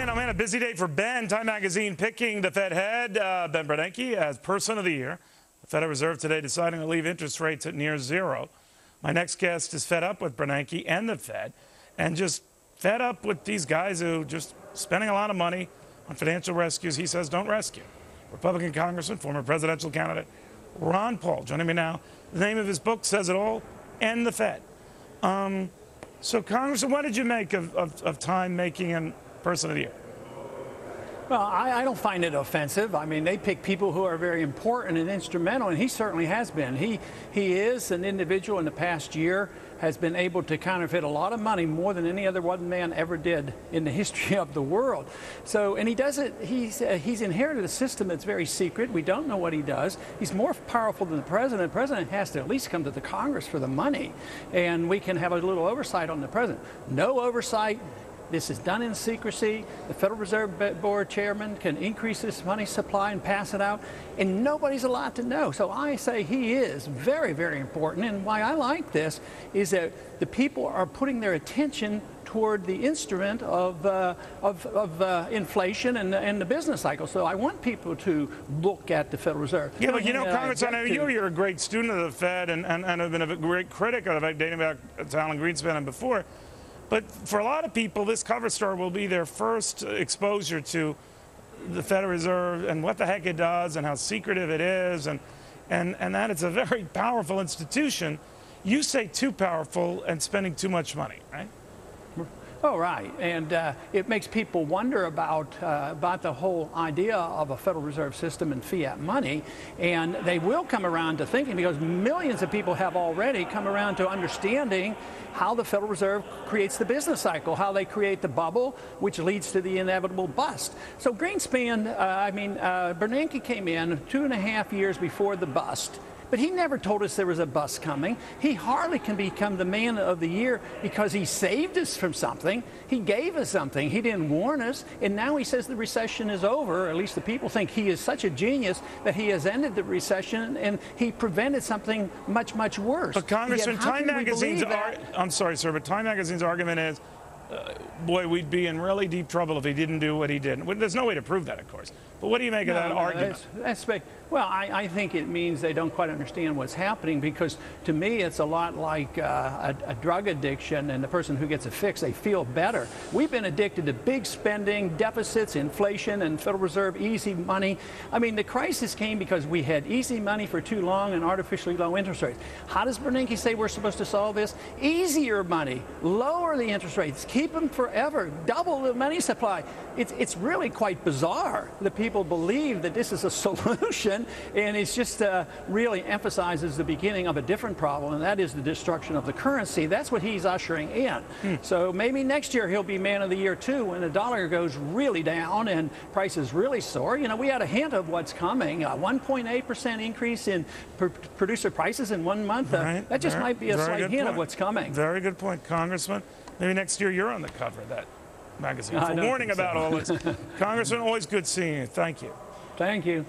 man, a busy day for Ben. Time magazine picking the Fed head, Ben Bernanke, as Person of the Year. The Federal Reserve today deciding to leave interest rates at near zero. My next guest is fed up with Bernanke and the Fed, and just fed up with these guys who just spending a lot of money on financial rescues he says don't rescue. Republican Congressman, former presidential candidate Ron Paul joining me now. The name of his book says it all, End the Fed. So, Congressman, what did you make of Time making him Person of the Year? Well, I don't find it offensive. I mean, they pick people who are very important and instrumental, and he certainly has been. He is an individual in the past year, has been able to counterfeit a lot of money, more than any other one man ever did in the history of the world. So, and he does it, he's inherited a system that's very secret. We don't know what he does. He's more powerful than the president. The president has to at least come to the Congress for the money, and we can have a little oversight on the president. No oversight. This is done in secrecy. The Federal Reserve Board chairman can increase this money supply and pass it out, and nobody's allowed to know. So I say he is very, very important. And why I like this is that the people are putting their attention toward the instrument of inflation and the business cycle. So I want people to look at the Federal Reserve. Yeah, but you know, Congressman, I know you're a great student of the Fed and have been a great critic of it, dating back to Alan Greenspan and before. But for a lot of people, this cover story will be their first exposure to the Federal Reserve and what the heck it does and how secretive it is and that it's a very powerful institution. You say too powerful and spending too much money, right? Oh, right. And it makes people wonder about the whole idea of a Federal Reserve System and fiat money. And they will come around to thinking, because millions of people have already come around to understanding how the Federal Reserve creates the business cycle, how they create the bubble, which leads to the inevitable bust. So Greenspan, Bernanke came in 2.5 years before the bust. But he never told us there was a bust coming. He hardly can become the man of the year because he saved us from something. He gave us something. He didn't warn us. And now he says the recession is over. Or at least the people think he is such a genius that he has ended the recession and he prevented something much, much worse. But Congressman, Time Magazine's I'm sorry, sir, but Time Magazine's argument is, boy, we'd be in really deep trouble if he didn't do what he did. There's no way to prove that, of course. But what do you make of that argument? Well, I think it means they don't quite understand what's happening, because to me it's a lot like a drug addiction, and the person who gets a fix, they feel better. We've been addicted to big spending, deficits, inflation, and Federal Reserve easy money. I mean, the crisis came because we had easy money for too long and artificially low interest rates. How does Bernanke say we're supposed to solve this? Easier money, lower the interest rates, keep them forever, double the money supply. It's really quite bizarre that people believe that this is a solution, and it's just really emphasizes the beginning of a different problem, and that is the destruction of the currency. That's what he's ushering in. So maybe next year he'll be man of the year too, when the dollar goes really down and prices really soar. You know, we had a hint of what's coming, a 1.8% increase in producer prices in 1 month. That just might be a slight hint of what's coming. Very good point, Congressman. Maybe next year you're on the cover of that magazine for warning about all this. Congressman, always good seeing you. Thank you. Thank you.